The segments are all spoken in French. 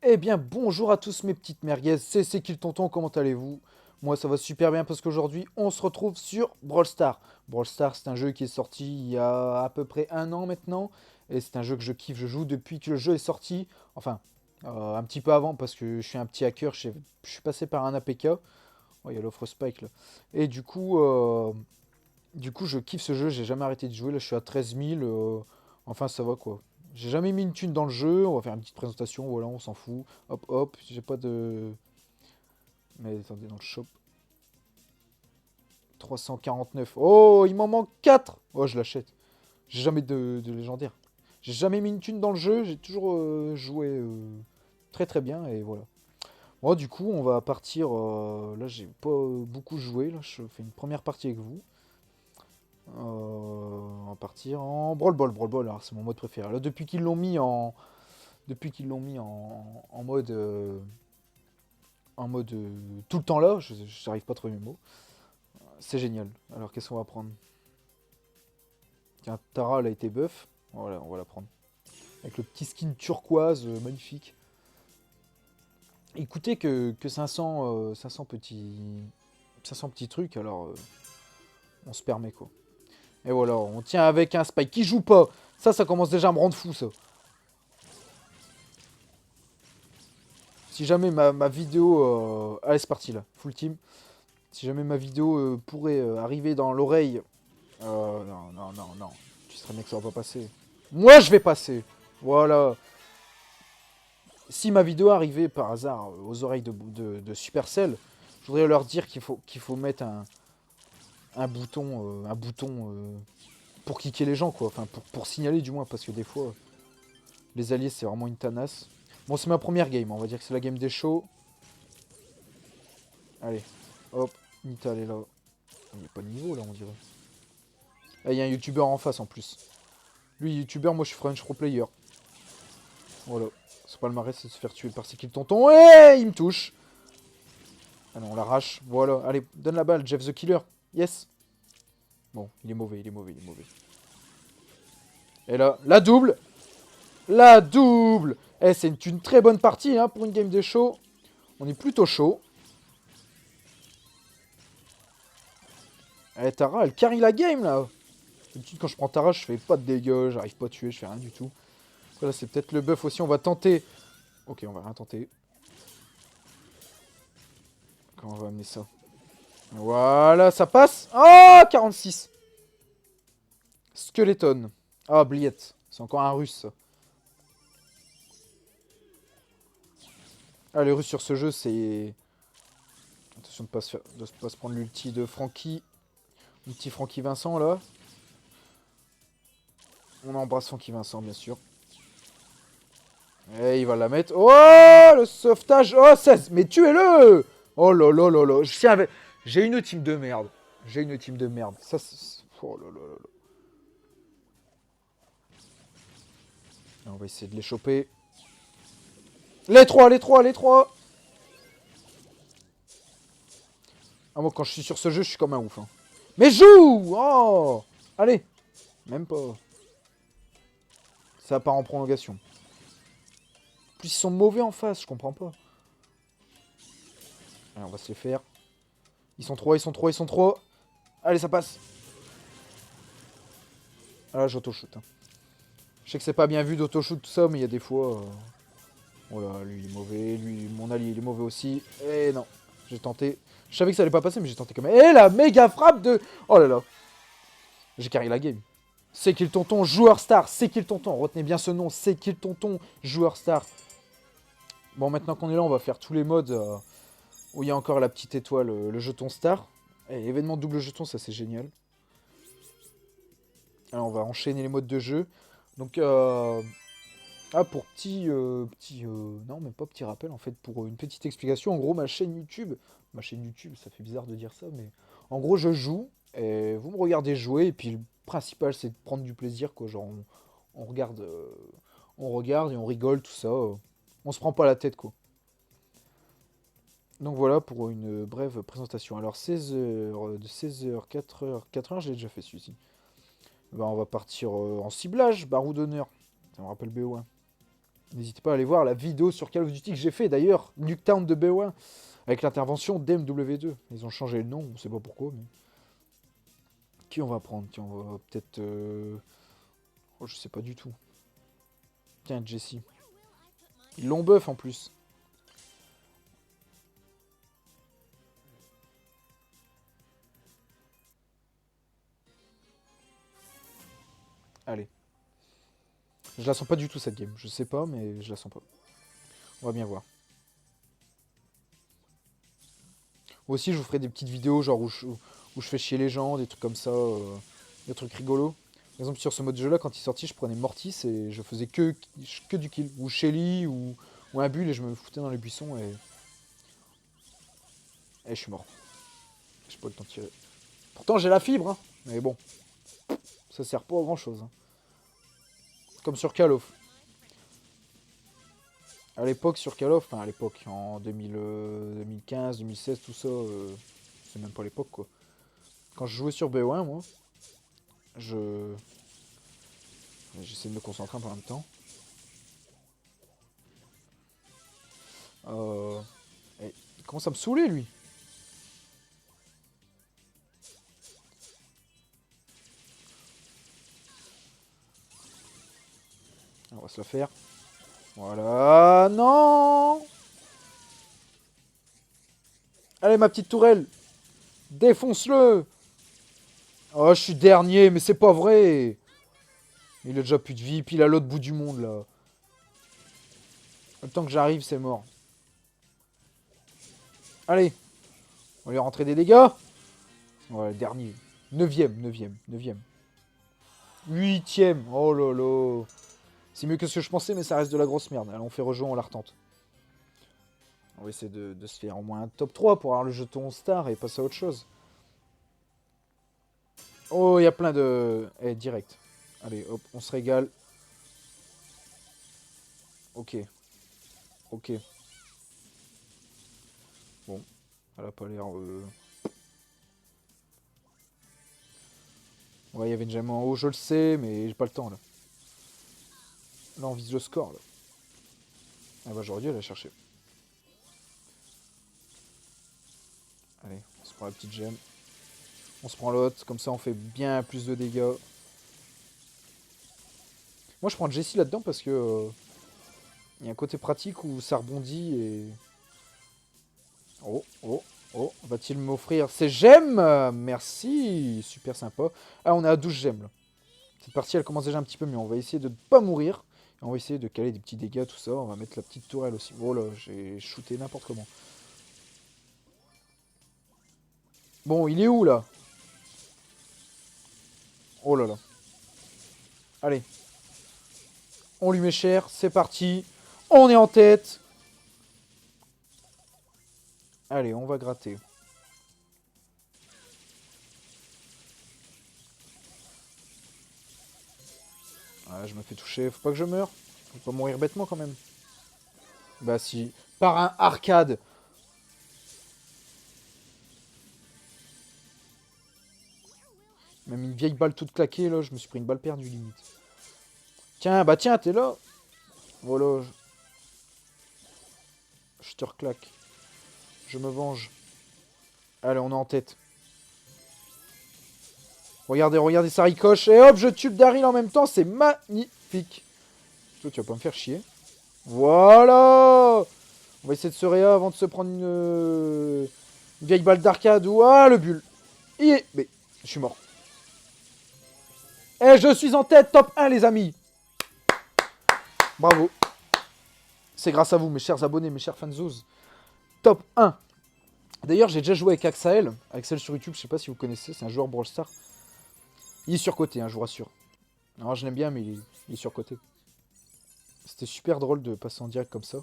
Eh bien, bonjour à tous mes petites merguez, c'est qui le tonton, comment allez-vous? Moi ça va super bien parce qu'aujourd'hui on se retrouve sur Brawl Stars. Brawl Stars c'est un jeu qui est sorti il y a à peu près un an maintenant. Et c'est un jeu que je kiffe, je joue depuis que le jeu est sorti. Enfin, un petit peu avant parce que je suis un petit hacker, je suis passé par un APK. Oh, il y a l'offre Spike là. Et du coup je kiffe ce jeu, j'ai jamais arrêté de jouer, là je suis à 13 000. Enfin ça va quoi. J'ai jamais mis une thune dans le jeu, on va faire une petite présentation, voilà, on s'en fout. Hop hop, j'ai pas de... Mais attendez, dans le shop. 349. Oh, il m'en manque 4. Oh, je l'achète. J'ai jamais de légendaire. J'ai jamais mis une thune dans le jeu, j'ai toujours joué très très bien et voilà. Bon, du coup, on va partir. Là, j'ai pas beaucoup joué. Là, je fais une première partie avec vous. On va partir en Brawl Ball. Brawl Ball, alors, c'est mon mode préféré. Là, depuis qu'ils l'ont mis en mode. Tout le temps là, je n'arrive pas à trouver mes mots. C'est génial. Alors, qu'est-ce qu'on va prendre? Tiens, Tara, elle a été buff. Voilà, on va la prendre. Avec le petit skin turquoise, magnifique. Écoutez que 500 petits trucs, alors on se permet quoi. Et voilà, on tient avec un Spike qui joue pas. Ça commence déjà à me rendre fou ça. Si jamais ma vidéo... Allez, c'est parti là, full team. Si jamais ma vidéo pourrait arriver dans l'oreille... non, non, non, non. Tu serais bien que ça va pas passer. Moi, je vais passer. Voilà. Si ma vidéo arrivait par hasard aux oreilles de Supercell, je voudrais leur dire qu'il faut mettre un bouton pour kicker les gens, quoi. Enfin, pour signaler du moins, parce que des fois, les alliés, c'est vraiment une tanasse. Bon, c'est ma première game, on va dire que c'est la game des shows. Allez, hop, Nita, elle est là. Il n'y a pas de niveau, là, on dirait. Ah, il y a un youtubeur en face, en plus. Lui, youtubeur, moi, je suis French pro player. Voilà. Son palmarès, c'est de se faire tuer par ses kills tonton. Ouais, il me touche. Ah non, on l'arrache. Voilà. Allez, donne la balle, Jeff the Killer. Yes. Bon, il est mauvais, il est mauvais, il est mauvais. Et là, la double. La double. Eh, c'est une très bonne partie hein, pour une game de show. On est plutôt chaud. Eh, Tara, elle carry la game là. D'habitude, quand je prends Tara, je fais pas de dégâts, j'arrive pas à tuer, je fais rien du tout. Après, là, c'est peut-être le buff aussi, on va tenter. Ok, on va rien tenter. Comment on va amener ça? Voilà, ça passe. Oh, 46. Skeleton. Ah, Bliette. C'est encore un russe, ça. Ah, les Russes sur ce jeu, c'est... Attention de pas pas se prendre l'ulti de Francky. Le petit Francky Vincent, là. On embrasse Francky Vincent, bien sûr. Et il va la mettre. Oh, le sauvetage. Oh, 16. Mais tuez-le. Oh là là là là. J'ai une team de merde. J'ai une team de merde. Ça, oh là là là là. On va essayer de les choper. Les trois, les trois, les trois. Ah, moi, quand je suis sur ce jeu, je suis comme un ouf. Hein. Mais joue. Oh. Allez. Même pas. Ça part en prolongation. En plus, ils sont mauvais en face. Je comprends pas. Allez, on va se les faire. Ils sont trois, ils sont trois, ils sont trois. Allez, ça passe. Ah là, j'auto-shoot. Hein. Je sais que c'est pas bien vu d'auto-shoot tout ça, mais il y a des fois... Voilà, lui il est mauvais, lui, mon allié il est mauvais aussi. Et non, j'ai tenté. Je savais que ça allait pas passer, mais j'ai tenté quand même. Et la méga frappe de... Oh là là. J'ai carré la game. C'est qui le tonton, joueur star. C'est qui le tonton, retenez bien ce nom. C'est qui le tonton, joueur star. Bon, maintenant qu'on est là, on va faire tous les modes où il y a encore la petite étoile, le jeton star. Et événement double jeton, ça c'est génial. Alors on va enchaîner les modes de jeu. Donc, pour non, même pas petit rappel, en fait, pour une petite explication, en gros, ma chaîne YouTube, ça fait bizarre de dire ça, mais en gros, je joue, et vous me regardez jouer, et puis le principal, c'est de prendre du plaisir, quoi, genre, on regarde et on rigole, tout ça, on se prend pas la tête, quoi. Donc voilà pour une brève présentation. Alors 16h, de 16h, 4h, 4h, j'ai déjà fait celui-ci. Ben, on va partir en ciblage, barreau d'honneur. Ça me rappelle BO1. N'hésitez pas à aller voir la vidéo sur Call of Duty que j'ai fait d'ailleurs, Nuketown de BO1, avec l'intervention d'MW2. Ils ont changé le nom, on sait pas pourquoi, mais... Qui on va prendre? Tiens, on va peut-être... Oh, je sais pas du tout. Tiens, Jesse. Ils l'ont buff en plus. Allez. Je la sens pas du tout cette game. Je sais pas, mais je la sens pas. On va bien voir. Aussi, je vous ferai des petites vidéos genre où je fais chier les gens, des trucs comme ça. Des trucs rigolos. Par exemple, sur ce mode jeu là, quand il est sorti, je prenais Mortis et je faisais que du kill. Ou Shelly, ou un bull et je me foutais dans les buissons et... Et je suis mort. J'ai pas le temps de tirer. Pourtant, j'ai la fibre, hein. Mais bon. Ça sert pas à grand chose. Hein. Comme sur Call of. À l'époque, sur Call of, enfin à l'époque, en 2015, 2016, tout ça, c'est même pas l'époque quoi. Quand je jouais sur BO1, moi, j'essaie de me concentrer un peu en même temps. Il commence à me saouler lui. On va se la faire. Voilà, non. Allez ma petite tourelle, défonce-le. Oh, je suis dernier, mais c'est pas vrai. Il a déjà plus de vie, puis il est à l'autre bout du monde là. Le temps que j'arrive, c'est mort. Allez, on va lui rentrer des dégâts. Ouais, dernier. 9ème, 9ème, 9ème. 8ème. Oh là là. C'est mieux que ce que je pensais, mais ça reste de la grosse merde. Allez, on fait rejoint, on la retente. On va essayer de se faire au moins un top 3 pour avoir le jeton star et passer à autre chose. Oh, il y a plein de... Eh, direct. Allez, hop, on se régale. Ok. Ok. Bon, elle a pas l'air... Ouais, il y avait une gemme en haut, je le sais, mais j'ai pas le temps, là. Là, on vise le score, là. Ah bah, j'aurais dû aller la chercher. Allez, on se prend la petite gemme. On se prend l'autre, comme ça, on fait bien plus de dégâts. Moi, je prends Jessie là-dedans parce que... il y a un côté pratique où ça rebondit et... Oh, oh, oh, va-t-il m'offrir ses gemmes? Merci, super sympa. Ah, on est à 12 gemmes, là. Cette partie, elle commence déjà un petit peu mieux. On va essayer de ne pas mourir. On va essayer de caler des petits dégâts, tout ça. On va mettre la petite tourelle aussi. Oh là, j'ai shooté n'importe comment. Bon, il est où, là? Oh là là. Allez. On lui met cher. C'est parti. On est en tête. Allez, on va gratter. Ah, je me fais toucher. Faut pas que je meure. Faut pas mourir bêtement, quand même. Bah si. Par un arcade. Même une vieille balle toute claquée, là. Je me suis pris une balle perdue, limite. Tiens, bah tiens, t'es là. Voilà. Je te reclaque. Je me venge. Allez, on est en tête. Regardez, regardez, ça ricoche. Et hop, je tue le Daryl en même temps. C'est magnifique. Toi, tu vas pas me faire chier. Voilà. On va essayer de se réa avant de se prendre une vieille balle d'arcade. Ouah, le bulle. Mais, je suis mort. Et je suis en tête, top 1, les amis. Bravo. C'est grâce à vous, mes chers abonnés, mes chers fanzouz. Top 1. D'ailleurs, j'ai déjà joué avec Axael. Axael sur YouTube, je sais pas si vous connaissez. C'est un joueur Brawl Stars. Il est surcoté, hein, je vous rassure. Alors, je l'aime bien, mais il est surcoté. C'était super drôle de passer en direct comme ça.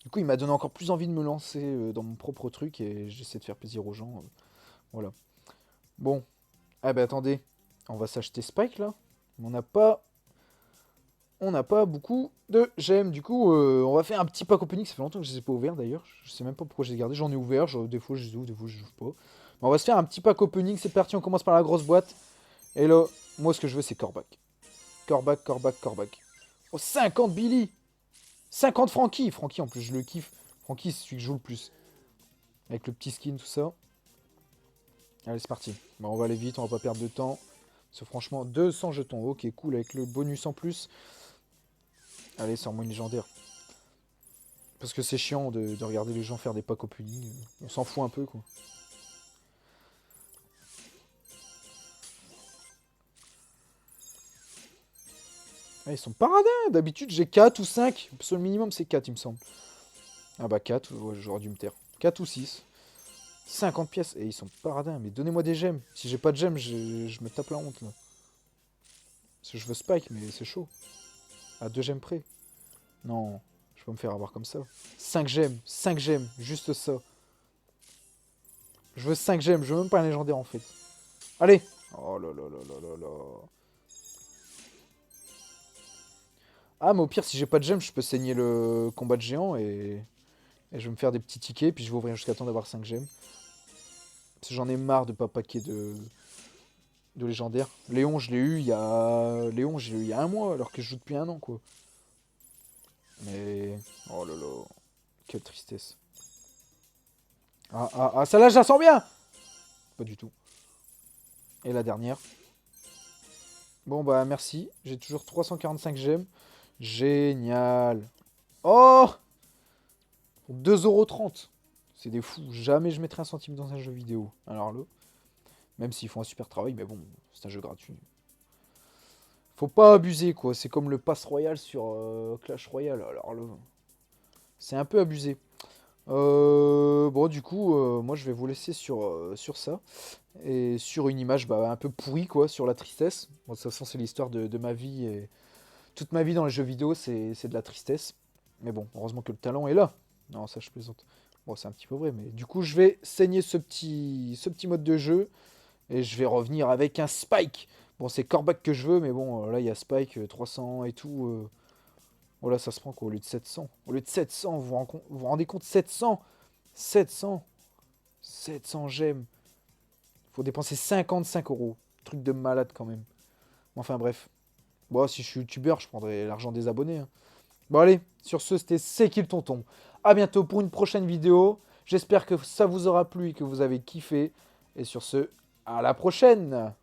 Du coup, il m'a donné encore plus envie de me lancer dans mon propre truc et j'essaie de faire plaisir aux gens. Voilà. Bon. Ah bah attendez. On va s'acheter Spike là. On n'a pas... On n'a pas beaucoup de gemmes. Du coup, on va faire un petit pack opening. Ça fait longtemps que je ne les ai pas ouverts d'ailleurs. Je sais même pas pourquoi je les ai gardés. J'en ai ouvert. Des fois, je les ouvre, des fois, je les ouvre pas. Mais on va se faire un petit pack opening. C'est parti. On commence par la grosse boîte. Et là, moi, ce que je veux, c'est Corbac. Corbac, Corbac, Corbac. Oh, 50 Billy. 50 Francky. Francky, en plus, je le kiffe. Francky, c'est celui que je joue le plus. Avec le petit skin, tout ça. Allez, c'est parti. Bon, on va aller vite, on va pas perdre de temps. C'est franchement 200 jetons. Ok, cool, avec le bonus en plus. Allez, sors-moi une légendaire. Parce que c'est chiant de regarder les gens faire des packs opening. On s'en fout un peu, quoi. Ah, ils sont paradins. D'habitude, j'ai 4 ou 5. Le minimum, c'est 4, il me semble. Ah bah 4, ouais, j'aurais dû me taire. 4 ou 6. 50 pièces. Et ils sont paradins. Mais donnez-moi des gemmes. Si j'ai pas de gemmes, je me tape la honte, là. Parce que je veux Spike, mais c'est chaud. À 2 gemmes près. Non, je peux me faire avoir comme ça. 5 gemmes. 5 gemmes. Juste ça. Je veux 5 gemmes. Je veux même pas un légendaire, en fait. Allez. Oh là là là là là là. Ah, mais au pire, si j'ai pas de gemmes, je peux saigner le combat de géant et je vais me faire des petits tickets. Puis je vais ouvrir jusqu'à temps d'avoir 5 gemmes. Parce que j'en ai marre de pas paquer de légendaires. Léon, je l'ai eu il y a... Léon, je l'ai eu il y a un mois, alors que je joue depuis un an, quoi. Mais... Oh là là. Quelle tristesse. Ah, ah, ah, celle-là, je la sens bien. Pas du tout. Et la dernière. Bon, bah, merci. J'ai toujours 345 gemmes. Génial. Oh, 2,30 €. C'est des fous. Jamais je mettrai un centime dans un jeu vidéo. Alors là, même s'ils font un super travail, mais bon, c'est un jeu gratuit. Faut pas abuser, quoi. C'est comme le Pass Royal sur Clash Royale. Alors là, c'est un peu abusé. Bon, du coup, moi, je vais vous laisser sur ça. Et sur une image bah, un peu pourrie, quoi, sur la tristesse. Bon, de toute façon, c'est l'histoire de ma vie. Et toute ma vie dans les jeux vidéo, c'est de la tristesse. Mais bon, heureusement que le talent est là. Non, ça, je plaisante. Bon, c'est un petit peu vrai, mais du coup, je vais saigner ce petit mode de jeu. Et je vais revenir avec un Spike. Bon, c'est Corbac que je veux, mais bon, là, il y a Spike 300 et tout. Voilà, ça se prend quoi, au lieu de 700. Au lieu de 700, vous vous rendez compte 700 700 700 gemmes. Faut dépenser 55 euros. Truc de malade quand même. Enfin bref. Bon, si je suis youtubeur, je prendrai l'argent des abonnés, hein. Bon allez, sur ce, c'était C'est qui le tonton. A bientôt pour une prochaine vidéo. J'espère que ça vous aura plu et que vous avez kiffé. Et sur ce, à la prochaine.